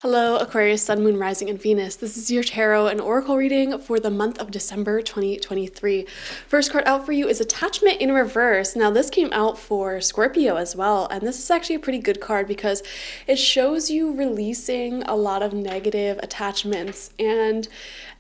Hello, Aquarius, Sun, Moon, Rising, and Venus. This is your tarot and oracle reading for the month of December 2023. First card out for you is Attachment in Reverse. Now, this came out for Scorpio as well, and this is actually a pretty good card because it shows you releasing a lot of negative attachments and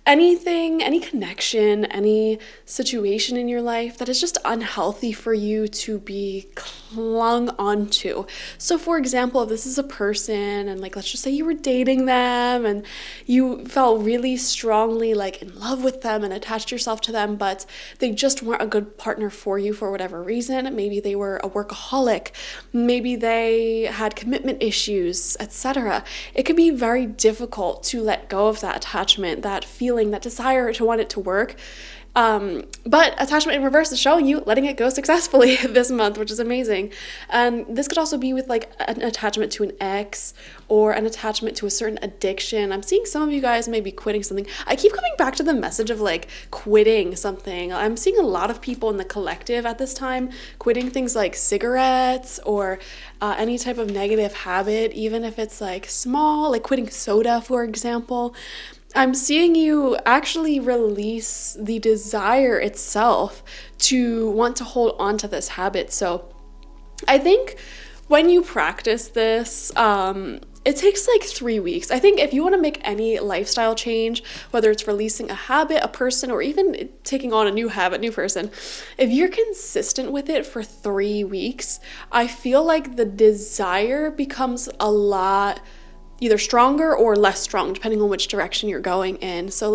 any connection, any situation in your life that is just unhealthy for you to be clung onto. So for example, if this is a person and let's just say you were dating them and you felt really strongly in love with them and attached yourself to them, but they just weren't a good partner for you for whatever reason. Maybe they were a workaholic, maybe they had commitment issues, etc. It can be very difficult to let go of that attachment, that feeling, that desire to want it to work. But Attachment in Reverse is showing you letting it go successfully this month, which is amazing. And this could also be with an attachment to an ex or an attachment to a certain addiction. I'm seeing some of you guys maybe quitting something. I keep coming back to the message of quitting something. I'm seeing a lot of people in the collective at this time quitting things like cigarettes or any type of negative habit, even if it's small, like quitting soda, for example. I'm seeing you actually release the desire itself to want to hold on to this habit. So I think when you practice this, it takes 3 weeks. I think if you want to make any lifestyle change, whether it's releasing a habit, a person, or even taking on a new habit, new person, if you're consistent with it for 3 weeks, I feel like the desire becomes a lot either stronger or less strong, depending on which direction you're going in. So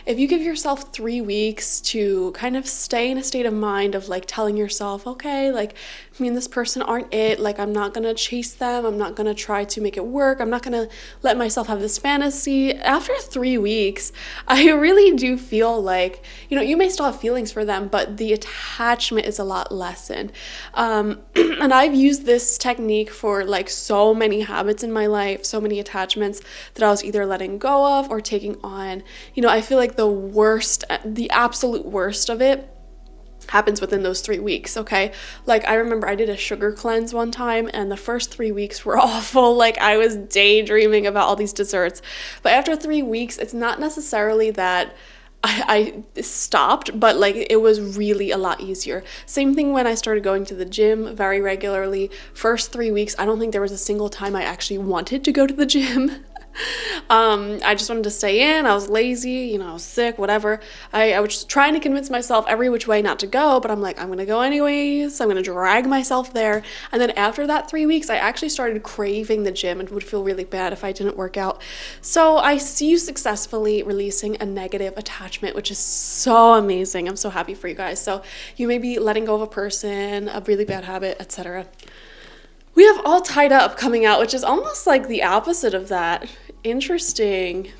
if you give yourself 3 weeks to kind of stay in a state of mind of telling yourself, okay, me and this person aren't it, I'm not gonna chase them, I'm not gonna try to make it work, I'm not gonna let myself have this fantasy. After 3 weeks, I really do feel you may still have feelings for them, but the attachment is a lot lessened. And I've used this technique for so many habits in my life, so many attachments that I was either letting go of or taking on. I feel like the absolute worst of it happens within those 3 weeks, okay? I remember I did a sugar cleanse one time and the first 3 weeks were awful. I was daydreaming about all these desserts. But after 3 weeks, it's not necessarily that I stopped, but it was really a lot easier. Same thing when I started going to the gym very regularly. First 3 weeks, I don't think there was a single time I actually wanted to go to the gym. I just wanted to stay in. I was lazy, I was sick, whatever. I was just trying to convince myself every which way not to go, but I'm I'm gonna go anyways. I'm gonna drag myself there. And then after that 3 weeks, I actually started craving the gym and would feel really bad if I didn't work out. So I see you successfully releasing a negative attachment, which is so amazing. I'm so happy for you guys. So you may be letting go of a person, a really bad habit, etc. We have All Tied Up coming out, which is almost the opposite of that. Interesting.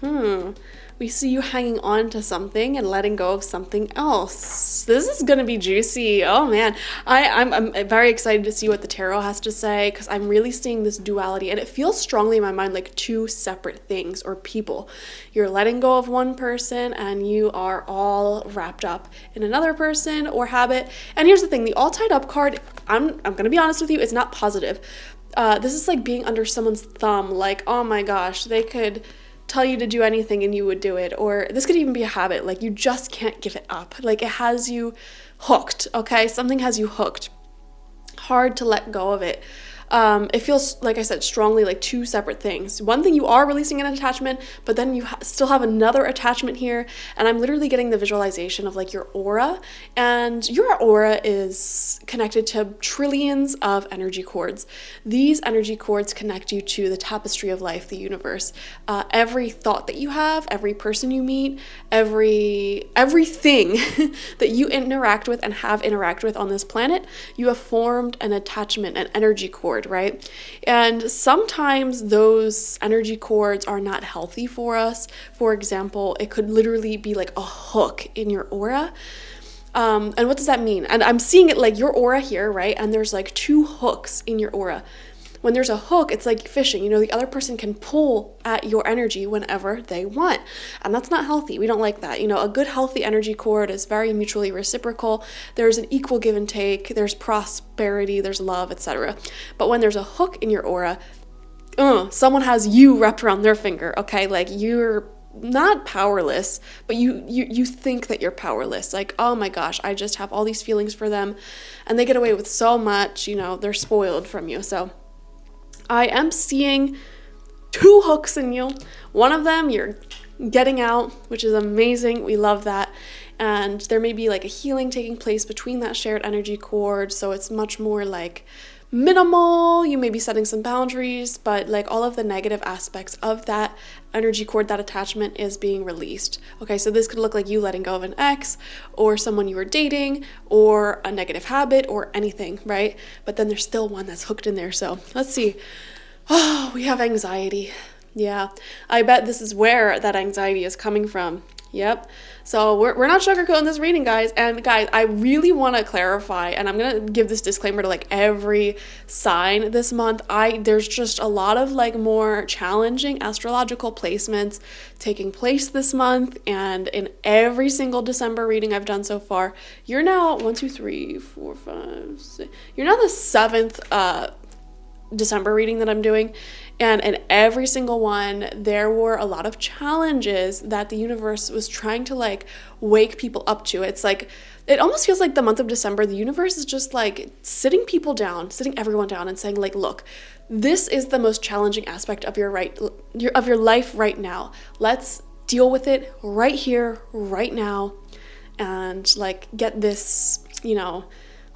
We see you hanging on to something and letting go of something else. This is going to be juicy. Oh man. I'm very excited to see what the tarot has to say because I'm really seeing this duality and it feels strongly in my mind like two separate things or people. You're letting go of one person and you are all wrapped up in another person or habit. And here's the thing, the All Tied Up card, I'm going to be honest with you, it's not positive. This is being under someone's thumb, oh my gosh, they could tell you to do anything and you would do it. Or this could even be a habit, you just can't give it up. It has you hooked, okay? Something has you hooked. Hard to let go of it. It feels, like I said, strongly two separate things. One thing, you are releasing an attachment, but then you still have another attachment here. And I'm literally getting the visualization of your aura. And your aura is connected to trillions of energy cords. These energy cords connect you to the tapestry of life, the universe. Every thought that you have, every person you meet, everything that you interact with and have interacted with on this planet, you have formed an attachment, an energy cord, right? And sometimes those energy cords are not healthy for us. For example, it could literally be a hook in your aura. And what does that mean? And I'm seeing it your aura here, right? And there's 2 hooks in your aura. When there's a hook, it's like fishing. The other person can pull at your energy whenever they want. And that's not healthy. We don't like that. A good healthy energy cord is very mutually reciprocal. There's an equal give and take. There's prosperity, there's love, etc. But when there's a hook in your aura, someone has you wrapped around their finger, okay? Like, you're not powerless, but you think that you're powerless. Like, oh my gosh, I just have all these feelings for them, and they get away with so much, they're spoiled from you. So I am seeing 2 hooks in you. One of them you're getting out, which is amazing. We love that. And there may be like a healing taking place between that shared energy cord. So it's much more like minimal. You may be setting some boundaries, but like all of the negative aspects of that energy cord, that attachment is being released. Okay, so this could look like you letting go of an ex or someone you were dating or a negative habit or anything, right? But then there's still one that's hooked in there. So let's see. Oh, we have anxiety. Yeah, I bet this is where that anxiety is coming from. Yep. So we're not sugarcoating this reading, guys. And guys, I really want to clarify, and I'm going to give this disclaimer to like every sign this month. There's just a lot of like more challenging astrological placements taking place this month. And in every single December reading I've done so far, you're now 1, 2, 3, 4, 5, 6. You're now the 7th December reading that I'm doing. And in every single one, there were a lot of challenges that the universe was trying to like wake people up to. It's like, it almost feels like the month of December, the universe is just like sitting everyone down and saying like, look, this is the most challenging aspect of your life right now. Let's deal with it right here, right now, and like get this,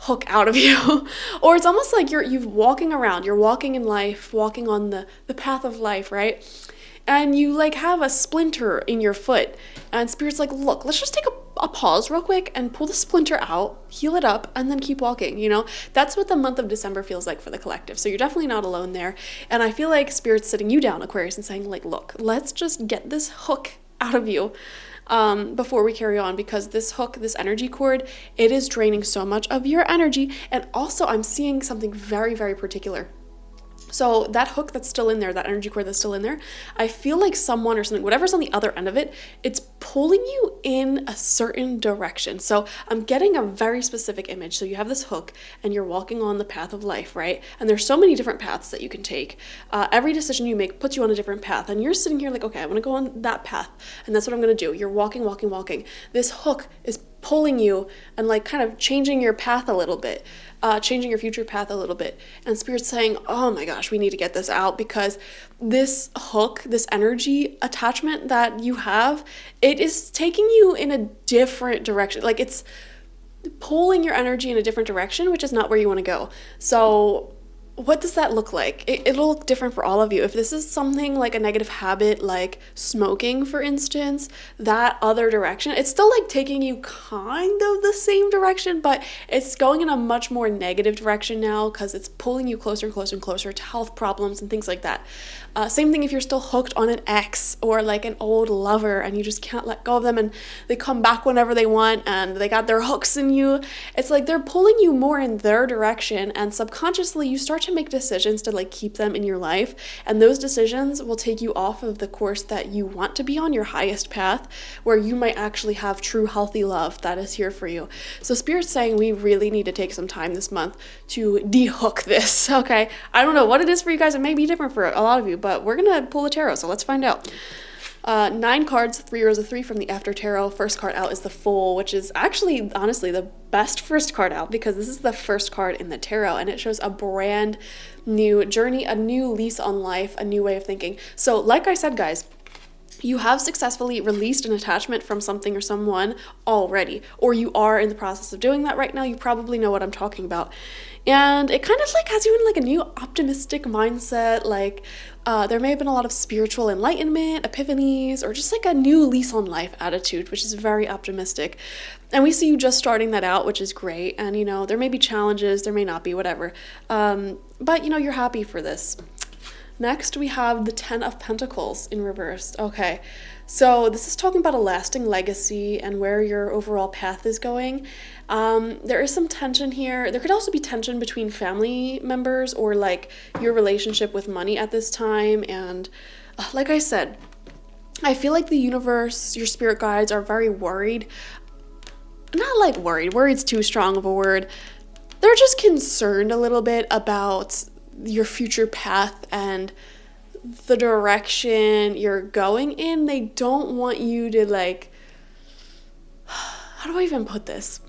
hook out of you. Or it's almost like you're walking around, you're walking in life, walking on the path of life, right? And you like have a splinter in your foot, and Spirit's like, look, let's just take a pause real quick and pull the splinter out, heal it up, and then keep walking. That's what the month of December feels like for the collective. So you're definitely not alone there. And I feel like Spirit's sitting you down, Aquarius, and saying like, look, let's just get this hook out of you before we carry on, because this hook, this energy cord, it is draining so much of your energy. And also I'm seeing something very, very particular. So that hook that's still in there, that energy cord that's still in there, I feel like someone or something, whatever's on the other end of it, it's pulling you in a certain direction. So I'm getting a very specific image. So you have this hook and you're walking on the path of life, right? And there's so many different paths that you can take. Every decision you make puts you on a different path. And you're sitting here like, okay, I want to go on that path. And that's what I'm going to do. You're walking, walking, walking. This hook is pulling you and like kind of changing your path a little bit, changing your future path a little bit. And Spirit's saying, oh my gosh, we need to get this out, because this hook, this energy attachment that you have, it is taking you in a different direction. Like it's pulling your energy in a different direction, which is not where you want to go. So what does that look like? It'll look different for all of you. If this is something like a negative habit, like smoking, for instance, that other direction, it's still like taking you kind of the same direction, but it's going in a much more negative direction now, because it's pulling you closer and closer and closer to health problems and things like that. Same thing if you're still hooked on an ex or like an old lover and you just can't let go of them, and they come back whenever they want and they got their hooks in you. It's like they're pulling you more in their direction, and subconsciously you start to make decisions to like keep them in your life, and those decisions will take you off of the course that you want to be on, your highest path, where you might actually have true healthy love that is here for you. So Spirit's saying we really need to take some time this month to de-hook this, okay? I don't know what it is for you guys. It may be different for a lot of you, but we're gonna pull the tarot, so let's find out. 9 cards, 3 rows of 3 from the After Tarot. First card out is the Fool, which is actually, honestly, the best first card out, because this is the first card in the tarot, and it shows a brand new journey, a new lease on life, a new way of thinking. So like I said, guys, you have successfully released an attachment from something or someone already, or you are in the process of doing that right now. You probably know what I'm talking about. And it kind of like has you in like a new optimistic mindset, like there may have been a lot of spiritual enlightenment, epiphanies, or just like a new lease on life attitude, which is very optimistic. And we see you just starting that out, which is great. And there may be challenges, there may not be, whatever. But you're happy for this. Next, we have the 10 of Pentacles in reverse. Okay, so this is talking about a lasting legacy and where your overall path is going. There is some tension here. There could also be tension between family members or like your relationship with money at this time. And like I said, I feel like the universe, your spirit guides are very worried. Not like worried. Worried's too strong of a word. They're just concerned a little bit about your future path and the direction you're going in. They don't want you to like, how do I even put this?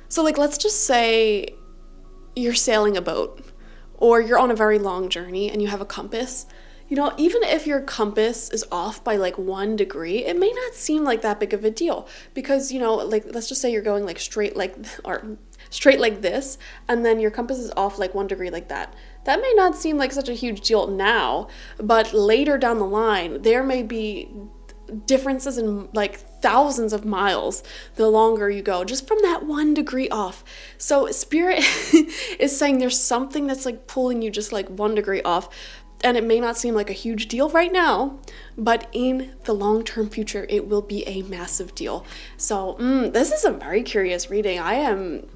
So like, let's just say you're sailing a boat or you're on a very long journey and you have a compass. You know, even if your compass is off by like 1 degree, it may not seem like that big of a deal because, you know, like let's just say you're going like straight like this, and then your compass is off like 1 degree like that. That may not seem like such a huge deal now, but later down the line, there may be differences in like thousands of miles the longer you go, just from that 1 degree off. So Spirit is saying there's something that's like pulling you just like 1 degree off. And it may not seem like a huge deal right now, but in the long-term future, it will be a massive deal. So this is a very curious reading. I am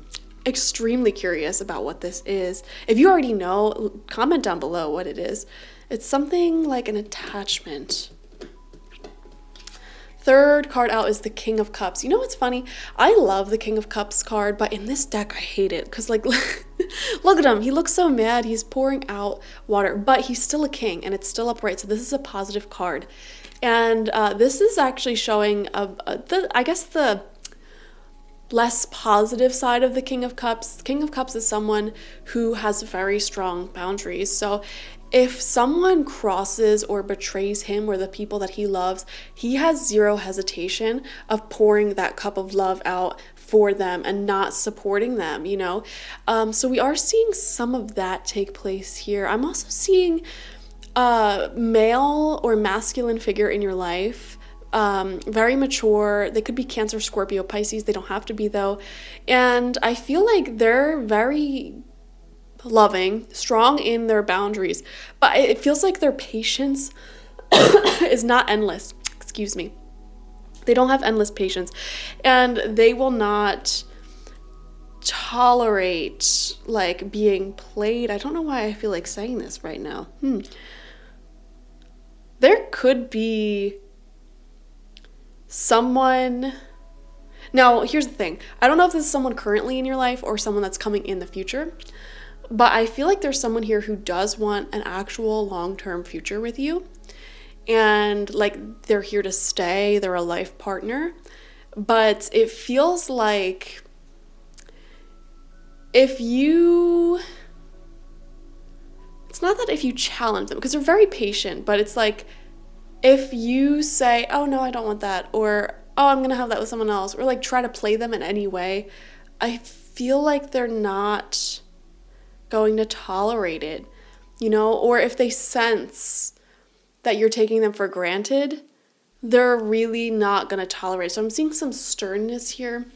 extremely curious about what this is. If you already know, comment down below what it is. It's something like an attachment. Third card out is the King of Cups. You know what's funny? I love the King of Cups card, but in this deck, I hate it. Because, like, look at him. He looks so mad. He's pouring out water, but he's still a king, and it's still upright. So this is a positive card. And this is actually showing, I guess, the less positive side of the King of Cups. King of Cups is someone who has very strong boundaries. So if someone crosses or betrays him or the people that he loves, he has zero hesitation of pouring that cup of love out for them and not supporting them, you know? So we are seeing some of that take place here. I'm also seeing a male or masculine figure in your life, very mature. They could be Cancer, Scorpio, Pisces. They don't have to be though. And I feel like they're very loving, strong in their boundaries, but it feels like their patience is not endless. Excuse me. They don't have endless patience, and they will not tolerate like being played. I don't know why I feel like saying this right now. There could be someone. Now, here's the thing. I don't know if this is someone currently in your life or someone that's coming in the future, but I feel like there's someone here who does want an actual long-term future with you. And like they're here to stay, they're a life partner. But it feels like it's not that if you challenge them, because they're very patient, but it's like if you say, oh no, I don't want that, or oh, I'm gonna have that with someone else, or like try to play them in any way, I feel like they're not going to tolerate it, you know? Or if they sense that you're taking them for granted, they're really not going to tolerate it. So I'm seeing some sternness here.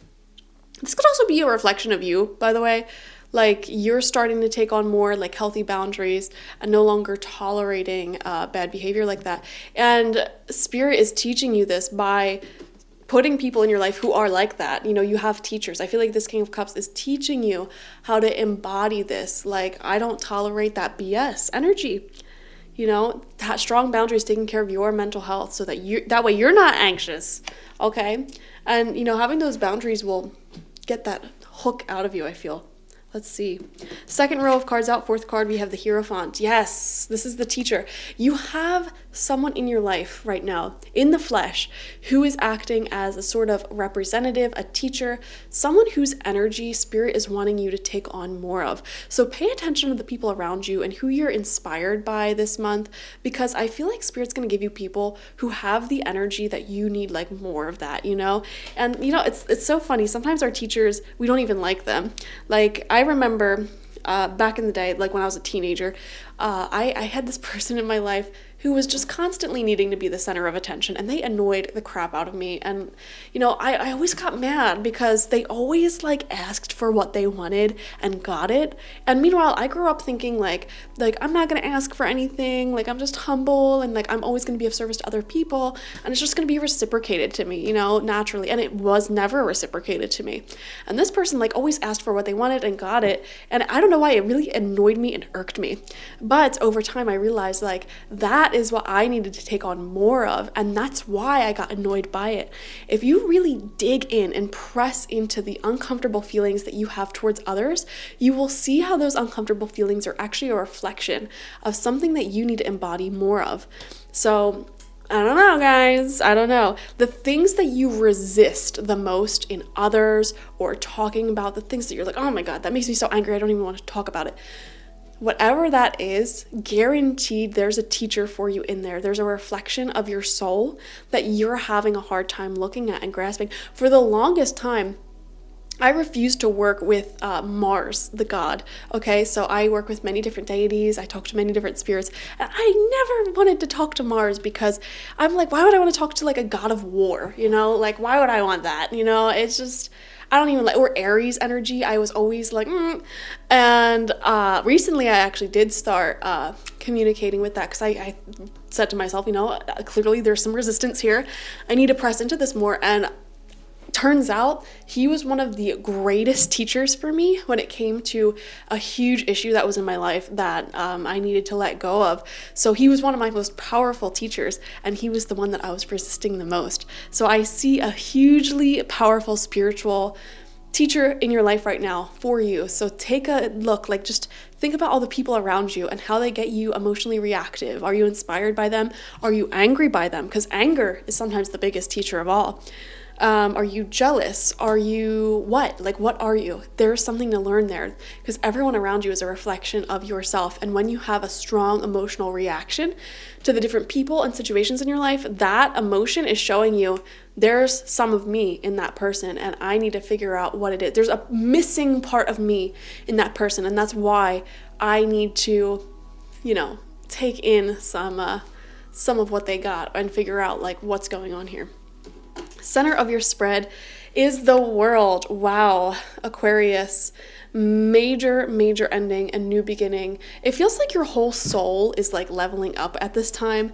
This could also be a reflection of you, by the way. Like you're starting to take on more like healthy boundaries and no longer tolerating bad behavior like that. And Spirit is teaching you this by putting people in your life who are like that. You know, you have teachers. I feel like this King of Cups is teaching you how to embody this. Like, I don't tolerate that BS energy. You know, that strong boundaries, taking care of your mental health so that way you're not anxious, okay? And, you know, having those boundaries will get that hook out of you, I feel. Let's see. Second row of cards out, fourth card, we have the Hierophant. Yes, this is the teacher. You have someone in your life right now, in the flesh, who is acting as a sort of representative, a teacher, someone whose energy Spirit is wanting you to take on more of. So pay attention to the people around you and who you're inspired by this month, because I feel like Spirit's going to give you people who have the energy that you need, like more of that, you know? And, you know, it's so funny. Sometimes our teachers, we don't even like them. Like, I remember back in the day, like when I was a teenager, I had this person in my life who was just constantly needing to be the center of attention, and they annoyed the crap out of me. And, you know, I always got mad because they always like asked for what they wanted and got it. And meanwhile, I grew up thinking like I'm not going to ask for anything. Like, I'm just humble, and like I'm always going to be of service to other people, and it's just going to be reciprocated to me, you know, naturally. And it was never reciprocated to me. And this person like always asked for what they wanted and got it. And I don't know why, it really annoyed me and irked me. But over time, I realized like that that is what I needed to take on more of, and that's why I got annoyed by it. If you really dig in and press into the uncomfortable feelings that you have towards others, you will see how those uncomfortable feelings are actually a reflection of something that you need to embody more of. So I don't know, guys. I don't know. The things that you resist the most in others, or talking about, the things that you're like, oh my God, that makes me so angry, I don't even want to talk about it. Whatever that is, guaranteed there's a teacher for you in there. There's a reflection of your soul that you're having a hard time looking at and grasping. For the longest time, I refused to work with Mars, the god, okay? So I work with many different deities, I talk to many different spirits, and I never wanted to talk to Mars because I'm like, why would I want to talk to like a god of war, you know? Like, why would I want that, you know? It's just, I don't even like, or Aries energy, I was always like, And recently I actually did start communicating with that because I said to myself, you know, clearly there's some resistance here. I need to press into this more, and turns out he was one of the greatest teachers for me when it came to a huge issue that was in my life that I needed to let go of. So he was one of my most powerful teachers, and he was the one that I was resisting the most. So I see a hugely powerful spiritual teacher in your life right now for you. So take a look, like just think about all the people around you and how they get you emotionally reactive. Are you inspired by them? Are you angry by them? Because anger is sometimes the biggest teacher of all. Are you jealous? Are you what? Like, what are you? There's something to learn there, because everyone around you is a reflection of yourself. And when you have a strong emotional reaction to the different people and situations in your life, that emotion is showing you there's some of me in that person, and I need to figure out what it is. There's a missing part of me in that person, and that's why I need to, you know, take in some of what they got and figure out like what's going on here. Center of your spread is the world. Wow, Aquarius, major ending and new beginning. It feels like your whole soul is like leveling up at this time.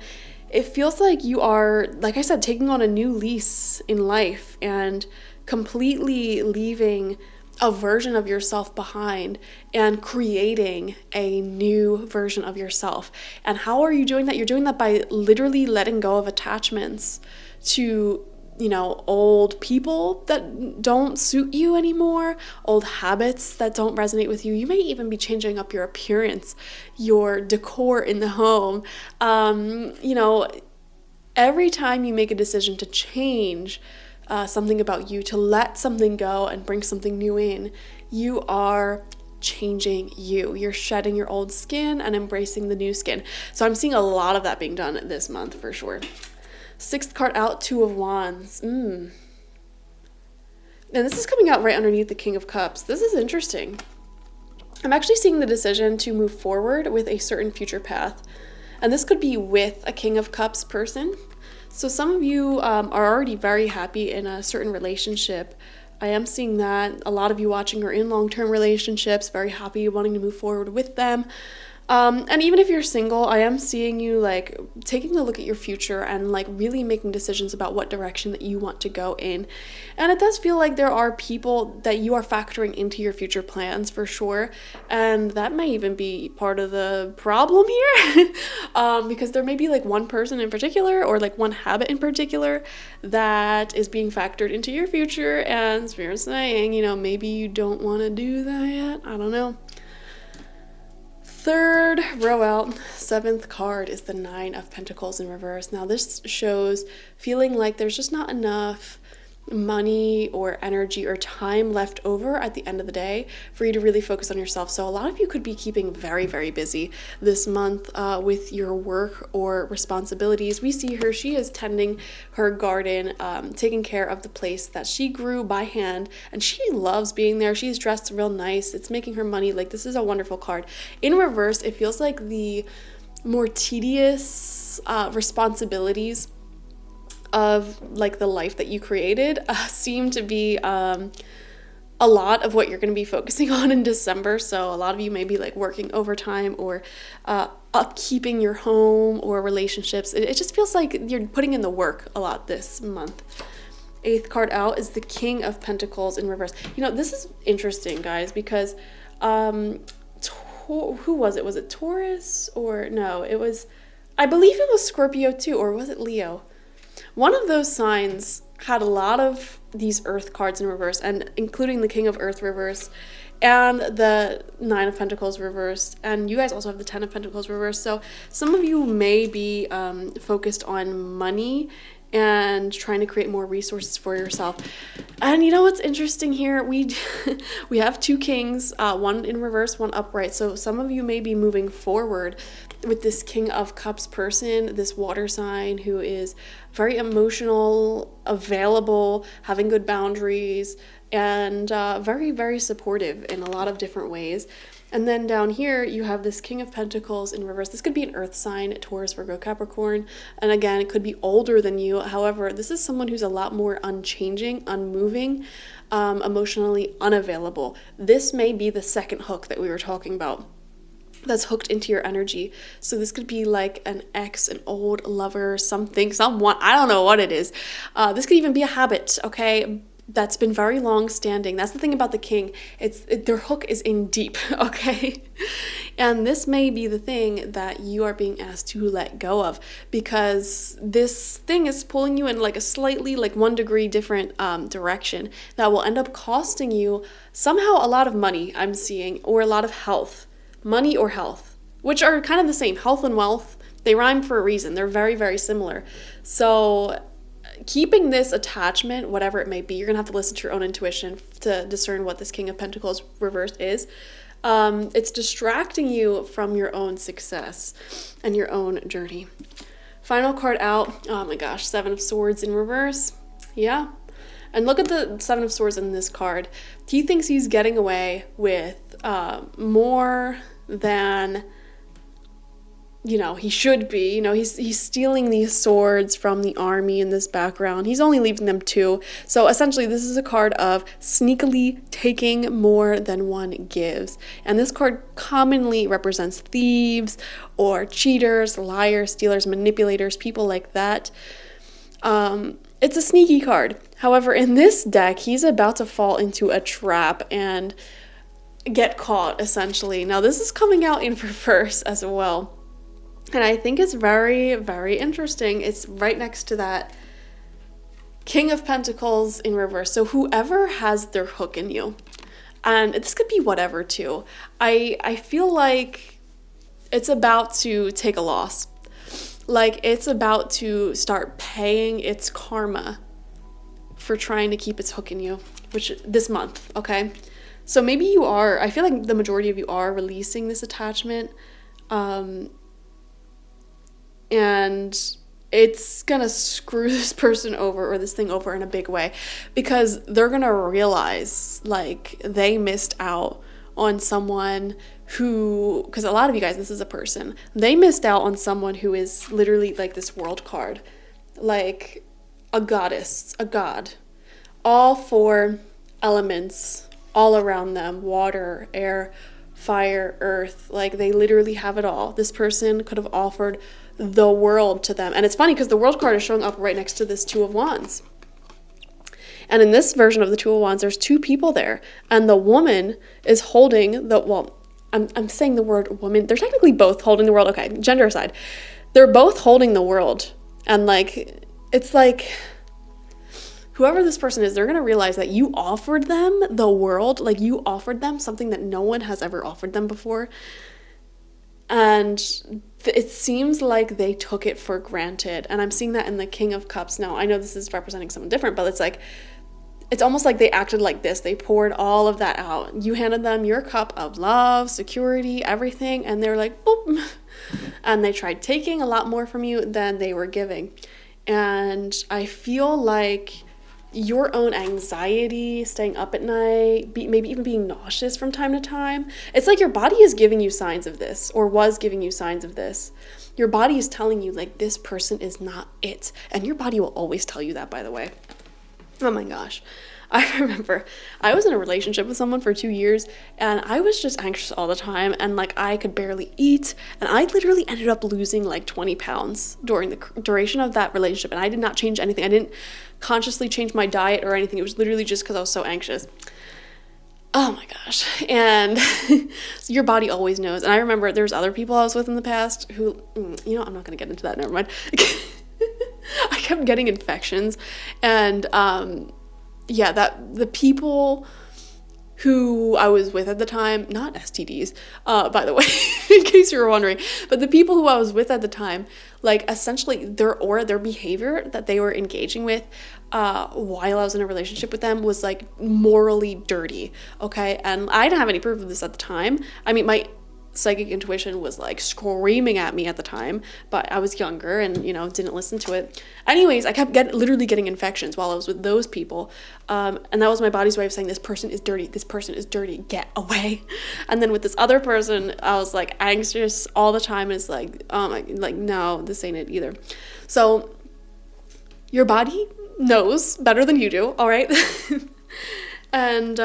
It feels like you are, like I said, taking on a new lease in life and completely leaving a version of yourself behind and creating a new version of yourself. And how are you doing that? You're doing that by literally letting go of attachments to, you know, old people that don't suit you anymore, old habits that don't resonate with you. You may even be changing up your appearance, your decor in the home. You know, every time you make a decision to change something about you, to let something go and bring something new in, you are changing you. You're shedding your old skin and embracing the new skin. So I'm seeing a lot of that being done this month for sure. Sixth card out, Two of Wands. And this is coming out right underneath the King of Cups. This is interesting. I'm actually seeing the decision to move forward with a certain future path. And this could be with a King of Cups person. So some of you are already very happy in a certain relationship. I am seeing that. A lot of you watching are in long-term relationships, very happy, wanting to move forward with them. And even if you're single, I am seeing you like taking a look at your future and like really making decisions about what direction that you want to go in. And it does feel like there are people that you are factoring into your future plans for sure. And that may even be part of the problem here because there may be like one person in particular or like one habit in particular that is being factored into your future. And Spirit's saying, you know, maybe you don't want to do that yet. I don't know. Third row out, seventh card is the Nine of Pentacles in reverse. Now this shows feeling like there's just not enough money or energy or time left over at the end of the day for you to really focus on yourself. So a lot of you could be keeping very, very busy this month with your work or responsibilities. We see her, she is tending her garden, taking care of the place that she grew by hand, and she loves being there. She's dressed real nice. It's making her money. Like, this is a wonderful card. In reverse, it feels like the more tedious responsibilities of like the life that you created seem to be a lot of what you're going to be focusing on in December. So a lot of you may be like working overtime or upkeeping your home or relationships. It just feels like you're putting in the work a lot this month. Eighth card out is the King of Pentacles in reverse. You know, this is interesting, guys, because who was it? Was it Taurus or no? It was I believe it was Scorpio too, or was it Leo? One of those signs had a lot of these earth cards in reverse, and including the King of Earth reverse and the Nine of Pentacles reversed, and you guys also have the Ten of Pentacles reversed. So some of you may be focused on money and trying to create more resources for yourself. And you know what's interesting here? We we have two kings, one in reverse, one upright. So some of you may be moving forward with this King of Cups person, this water sign who is very emotional, available, having good boundaries, and very, very supportive in a lot of different ways. And then down here, you have this King of Pentacles in reverse. This could be an earth sign, Taurus, Virgo, Capricorn. And again, it could be older than you. However, this is someone who's a lot more unchanging, unmoving, emotionally unavailable. This may be the second hook that we were talking about that's hooked into your energy. So this could be like an ex, an old lover, something, someone, I don't know what it is. This could even be a habit, okay? That's been very long standing. That's the thing about the king. Their hook is in deep, okay? And this may be the thing that you are being asked to let go of, because this thing is pulling you in like a slightly, like 1 degree different direction that will end up costing you somehow a lot of money, I'm seeing, or a lot of health. Money or health, which are kind of the same. Health and wealth, they rhyme for a reason. They're very, very similar. So keeping this attachment, whatever it may be, you're going to have to listen to your own intuition to discern what this King of Pentacles reversed is. It's distracting you from your own success and your own journey. Final card out. Oh my gosh, Seven of Swords in reverse. Yeah. And look at the Seven of Swords in this card. He thinks he's getting away with more than, you know, he should be. You know, he's stealing these swords from the army in this background. He's only leaving them 2. So essentially, this is a card of sneakily taking more than one gives. And this card commonly represents thieves or cheaters, liars, stealers, manipulators, people like that. It's a sneaky card. However, in this deck, he's about to fall into a trap and get caught, essentially. Now, this is coming out in reverse as well. And I think it's very, very interesting. It's right next to that King of Pentacles in reverse. So whoever has their hook in you, and this could be whatever too, I feel like it's about to take a loss. Like it's about to start paying its karma for trying to keep its hook in you, which this month, okay? So maybe you are, I feel like the majority of you are releasing this attachment, and it's gonna screw this person over or this thing over in a big way, because they're gonna realize like they missed out on someone who, because a lot of you guys, this is a person, they missed out on someone who is literally like this world card, like a goddess, a god, all 4 elements all around them: water, air, fire, earth. Like they literally have it all. This person could have offered the world to them. And it's funny because the world card is showing up right next to this Two of Wands. And in this version of the Two of Wands, there's 2 people there. And the woman is holding the, well, I'm saying the word woman. They're technically both holding the world. Okay, gender aside. They're both holding the world. And like, it's like, whoever this person is, they're going to realize that you offered them the world. Like you offered them something that no one has ever offered them before. And it seems like they took it for granted. And I'm seeing that in the King of Cups. Now, I know this is representing someone different, but it's like, it's almost like they acted like this. They poured all of that out. You handed them your cup of love, security, everything, and they're like, boop. And they tried taking a lot more from you than they were giving. And I feel like your own anxiety, staying up at night, maybe even being nauseous from time to time. It's like your body is giving you signs of this, or was giving you signs of this. Your body is telling you, like, this person is not it. And your body will always tell you that, by the way. Oh my gosh. I remember I was in a relationship with someone for 2 years, and I was just anxious all the time, and like I could barely eat, and I literally ended up losing like 20 pounds during the duration of that relationship, and I did not change anything. I didn't consciously change my diet or anything. It was literally just because I was so anxious. Oh my gosh. And so your body always knows. And I remember there's other people I was with in the past who, you know, I'm not going to get into that. Never mind. I kept getting infections. And yeah, that the people who I was with at the time, not STDs, by the way, in case you were wondering, but the people who I was with at the time, like essentially their aura, their behavior that they were engaging with while I was in a relationship with them was like morally dirty, okay? And I didn't have any proof of this at the time. I mean, my psychic intuition was like screaming at me at the time, but I was younger and, you know, didn't listen to it. Anyways, I kept literally getting infections while I was with those people. And that was my body's way of saying, this person is dirty, this person is dirty, get away. And then with this other person, I was like anxious all the time. And it's like, oh my, like, no, this ain't it either. So your body knows better than you do, all right? And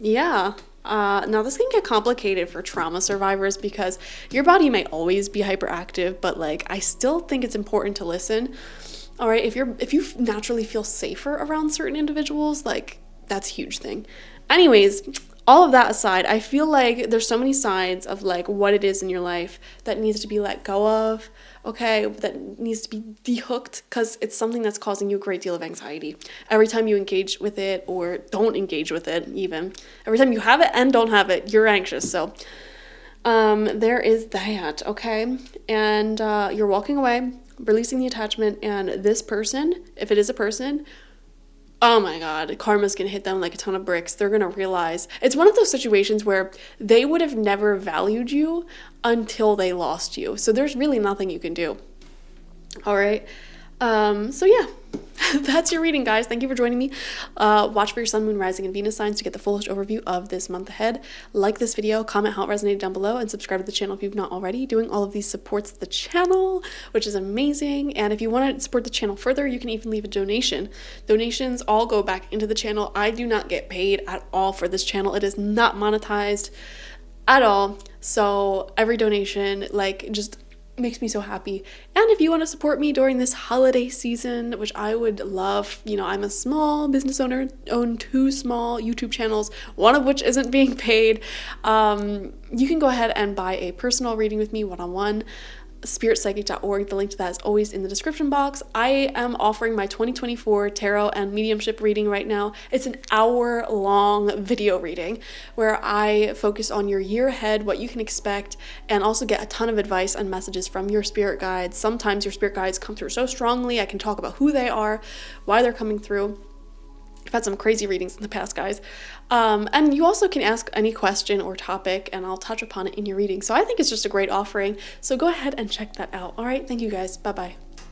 yeah. Now this can get complicated for trauma survivors because your body might always be hyperactive, but like I still think it's important to listen. All right, if you naturally feel safer around certain individuals, like that's a huge thing. Anyways, all of that aside, I feel like there's so many sides of like what it is in your life that needs to be let go of, okay, that needs to be dehooked because it's something that's causing you a great deal of anxiety. Every time you engage with it or don't engage with it even, every time you have it and don't have it, you're anxious. So there is that, okay? And you're walking away, releasing the attachment, and this person, if it is a person, oh my God, karma's gonna hit them like a ton of bricks. They're gonna realize it's one of those situations where they would have never valued you until they lost you. So there's really nothing you can do. All right. So yeah, that's your reading, guys. Thank you for joining me. Watch for your sun, moon, rising, and Venus signs to get the fullest overview of this month ahead. Like this video, comment how it resonated down below, and subscribe to the channel if you've not already. Doing all of these supports the channel, which is amazing. And if you want to support the channel further, you can even leave a donation. Donations all go back into the channel. I do not get paid at all for this channel. It is not monetized at all. So every donation, like, just makes me so happy. And if you want to support me during this holiday season, which I would love, you know, I'm a small business owner, own 2 small YouTube channels, one of which isn't being paid. You can go ahead and buy a personal reading with me one-on-one. spiritpsychic.org. The link to that is always in the description box. I am offering my 2024 tarot and mediumship reading right now. It's an hour-long video reading where I focus on your year ahead, what you can expect, and also get a ton of advice and messages from your spirit guides. Sometimes your spirit guides come through so strongly, I can talk about who they are, why they're coming through. I've had some crazy readings in the past, guys. And you also can ask any question or topic and I'll touch upon it in your reading. So I think it's just a great offering. So go ahead and check that out. All right. Thank you, guys. Bye-bye.